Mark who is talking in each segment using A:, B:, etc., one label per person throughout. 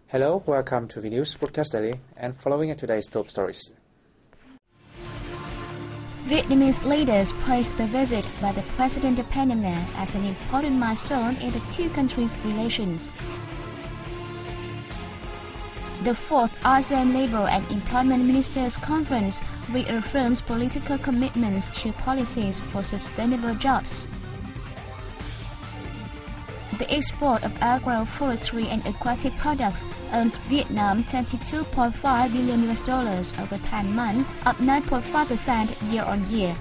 A: Hello, welcome to the News Broadcast Daily and following today's top stories.
B: Vietnamese leaders praised the visit by the President of Panama as an important milestone in the two countries' relations. The fourth ASEAN Labour and Employment Ministers' Conference reaffirms political commitments to policies for sustainable jobs. The export of agroforestry and aquatic products earns Vietnam $22.5 billion over 10 months, up 9.5% year-on-year.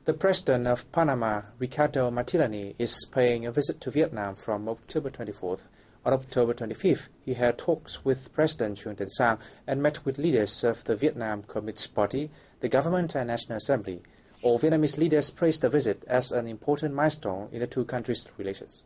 A: The President of Panama, Ricardo Martinelli, is paying a visit to Vietnam from October 24th. On October 25th, he had talks with President Nguyen Thanh Sang and met with leaders of the Vietnam Communist Party, the government and National Assembly. All Vietnamese leaders praised the visit as an important milestone in the two countries' relations.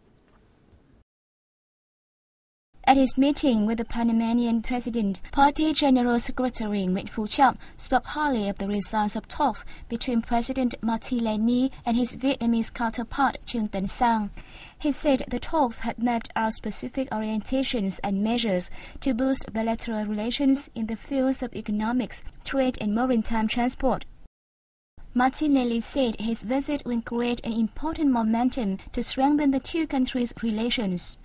B: At his meeting with the Panamanian President, Party General Secretary Nguyễn Phú Trọng spoke highly of the results of talks between President Martinelli and his Vietnamese counterpart Nguyen Thanh Sang. He said the talks had mapped out specific orientations and measures to boost bilateral relations in the fields of economics, trade and maritime transport. Martinelli said his visit will create an important momentum to strengthen the two countries' relations.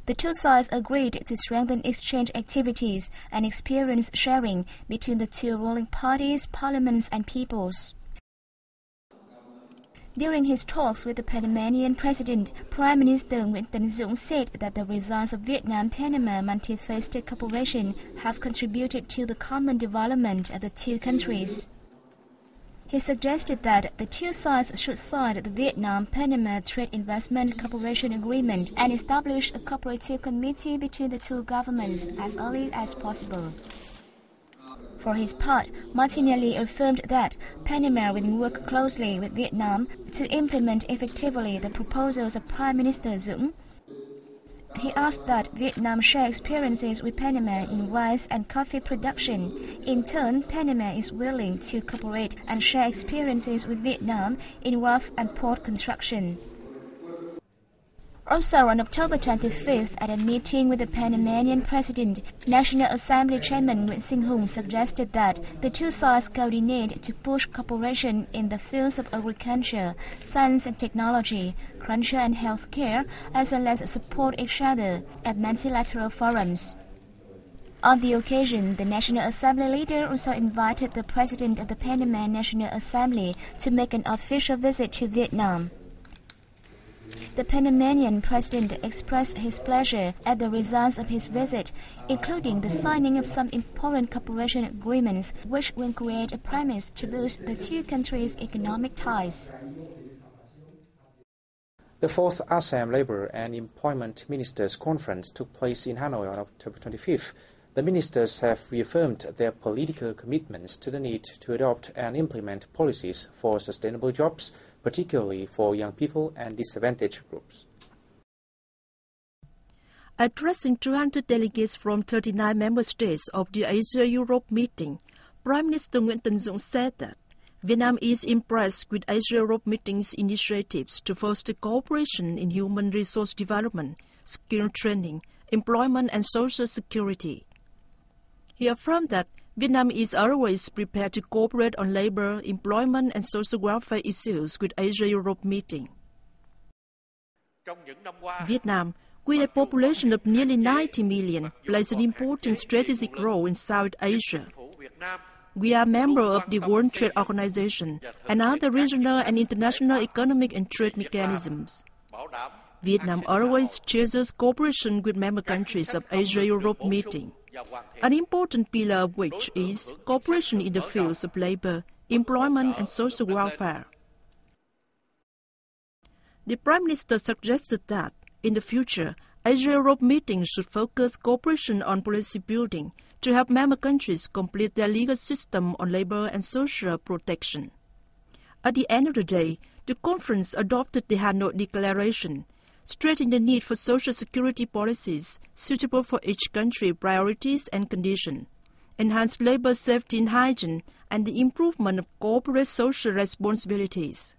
B: The two sides agreed to strengthen exchange activities and experience sharing between the two ruling parties, parliaments and peoples. During his talks with the Panamanian President, Prime Minister Nguyễn Tấn Dũng said that the results of Vietnam-Panama multi-faceted cooperation have contributed to the common development of the two countries. He suggested that the two sides should sign the Vietnam-Panama Trade Investment Cooperation Agreement and establish a cooperative committee between the two governments as early as possible. For his part, Martinelli affirmed that Panama will work closely with Vietnam to implement effectively the proposals of Prime Minister Dũng. He asked that Vietnam share experiences with Panama in rice and coffee production. In turn, Panama is willing to cooperate and share experiences with Vietnam in wharf and port construction. Also on October 25th, at a meeting with the Panamanian President, National Assembly Chairman Nguyễn Sinh Hùng suggested that the two sides coordinate to push cooperation in the fields of agriculture, science and technology, culture and healthcare, as well as support each other at multilateral forums. On the occasion, the National Assembly leader also invited the President of the Panama National Assembly to make an official visit to Vietnam. The Panamanian President expressed his pleasure at the results of his visit, including the signing of some important cooperation agreements which will create a premise to boost the two countries' economic ties.
A: The fourth ASEAN Labour and Employment Ministers' Conference took place in Hanoi on October 25th. The ministers have reaffirmed their political commitments to the need to adopt and implement policies for sustainable jobs, particularly for young people and disadvantaged groups.
C: Addressing 200 delegates from 39 member states of the Asia-Europe meeting, Prime Minister Nguyễn Tấn Dũng said that Vietnam is impressed with Asia-Europe meeting's initiatives to foster cooperation in human resource development, skill training, employment and social security. He affirmed that Vietnam is always prepared to cooperate on labor, employment and social welfare issues with Asia-Europe meeting. Vietnam, with a population of nearly 90 million, plays an important strategic role in South Asia. We are a member of the World Trade Organization and other regional and international economic and trade mechanisms. Vietnam always cherishes cooperation with member countries of Asia-Europe meeting, an important pillar of which is cooperation in the fields of labor, employment and social welfare. The Prime Minister suggested that, in the future, Asia-Europe meetings should focus cooperation on policy building to help member countries complete their legal system on labor and social protection. At the end of the day, the conference adopted the Hanoi Declaration, stressing the need for social security policies suitable for each country's priorities and conditions, enhance labor safety and hygiene, and the improvement of corporate social responsibilities.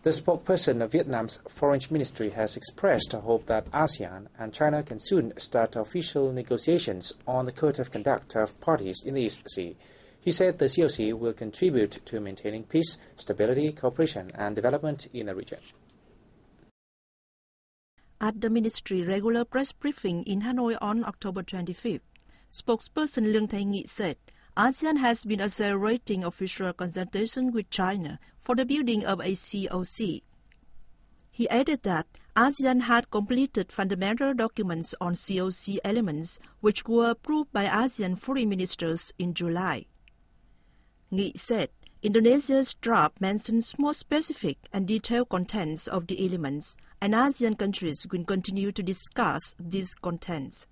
A: The spokesperson of Vietnam's Foreign Ministry has expressed a hope that ASEAN and China can soon start official negotiations on the code of conduct of parties in the East Sea. He said the COC will contribute to maintaining peace, stability, cooperation and development in the region.
C: At the ministry regular press briefing in Hanoi on October 25th, spokesperson Leung Tae-Nghi said ASEAN has been accelerating official consultation with China for the building of a COC. He added that ASEAN had completed fundamental documents on COC elements which were approved by ASEAN foreign ministers in July. Nghi said Indonesia's draft mentions more specific and detailed contents of the elements, and ASEAN countries will continue to discuss these contents.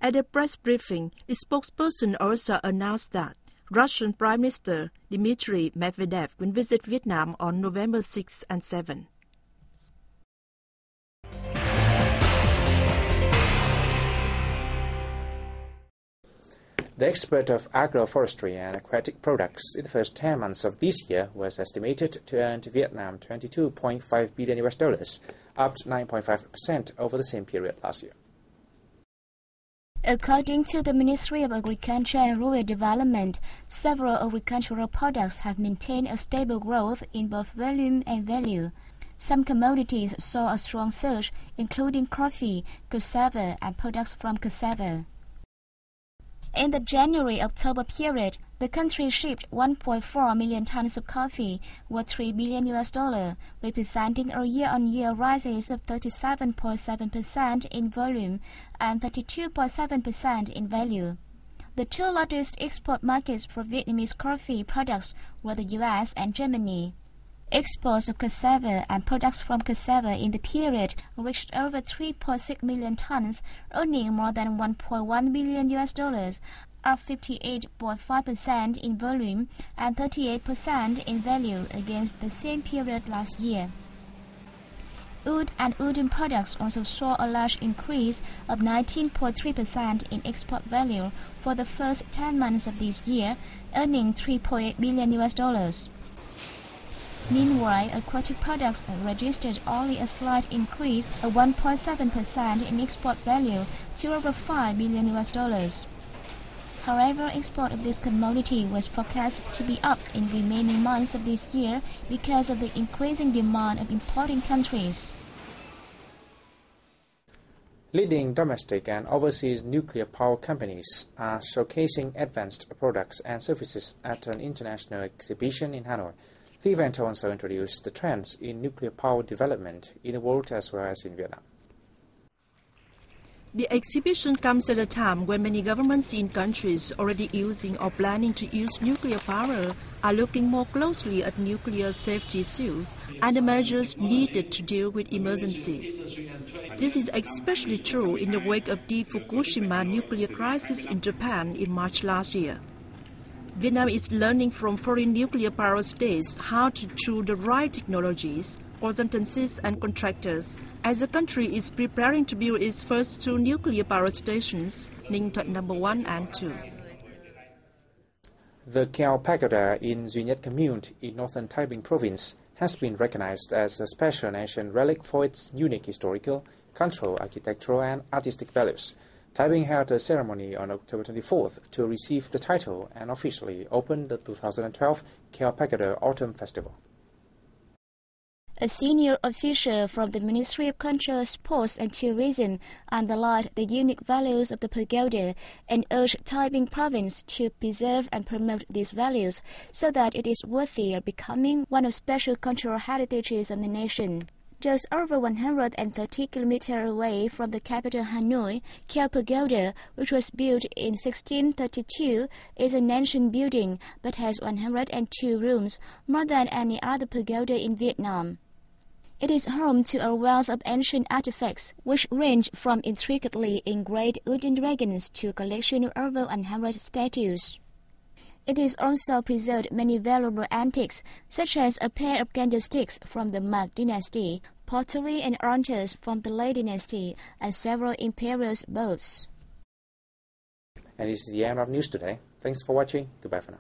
C: At a press briefing, the spokesperson also announced that Russian Prime Minister Dmitry Medvedev will visit Vietnam on November 6 and 7.
A: The export of agroforestry and aquatic products in the first 10 months of this year was estimated to earn to Vietnam $22.5 billion, up 9.5% over the same period last year.
B: According to the Ministry of Agriculture and Rural Development, several agricultural products have maintained a stable growth in both volume and value. Some commodities saw a strong surge, including coffee, cassava, and products from cassava. In the January-October period, the country shipped 1.4 million tons of coffee, worth $3 billion, representing a year-on-year rise of 37.7% in volume and 32.7% in value. The two largest export markets for Vietnamese coffee products were the U.S. and Germany. Exports of cassava and products from cassava in the period reached over 3.6 million tons, earning more than $1.1 billion, up 58.5% in volume and 38% in value against the same period last year. Wood and wooden products also saw a large increase of 19.3% in export value for the first 10 months of this year, earning $3.8 billion. Meanwhile, aquatic products registered only a slight increase of 1.7% in export value to over $5 billion. However, export of this commodity was forecast to be up in remaining months of this year because of the increasing demand of importing countries.
A: Leading domestic and overseas nuclear power companies are showcasing advanced products and services at an international exhibition in Hanoi. The event also introduced the trends in nuclear power development in the world as well as in Vietnam.
C: The exhibition comes at a time when many governments in countries already using or planning to use nuclear power are looking more closely at nuclear safety issues and the measures needed to deal with emergencies. This is especially true in the wake of the Fukushima nuclear crisis in Japan in March last year. Vietnam is learning from foreign nuclear power states how to choose the right technologies, consultancies and contractors, as the country is preparing to build its first two nuclear power stations, Ninh Thuận No. 1 and 2.
A: The Khao Pagoda in Duy Nhất Commune in northern Taiping province has been recognized as a special nation relic for its unique historical, cultural, architectural and artistic values. Taiping held a ceremony on October 24th to receive the title and officially opened the 2012 Khao Pagoda Autumn Festival.
B: A senior official from the Ministry of Culture, Sports and Tourism underlined the unique values of the pagoda and urged Taiping province to preserve and promote these values so that it is worthy of becoming one of special cultural heritages of the nation. Just over 130 kilometers away from the capital Hanoi, Khao Pagoda, which was built in 1632, is an ancient building but has 102 rooms, more than any other pagoda in Vietnam. It is home to a wealth of ancient artifacts, which range from intricately engraved wooden dragons to a collection of over 100 statues. It is also preserved many valuable antiques, such as a pair of candlesticks from the Mark dynasty, pottery and altars from the Lei dynasty, and several imperial boats.
A: And this is the end of news today. Thanks for watching. Goodbye for now.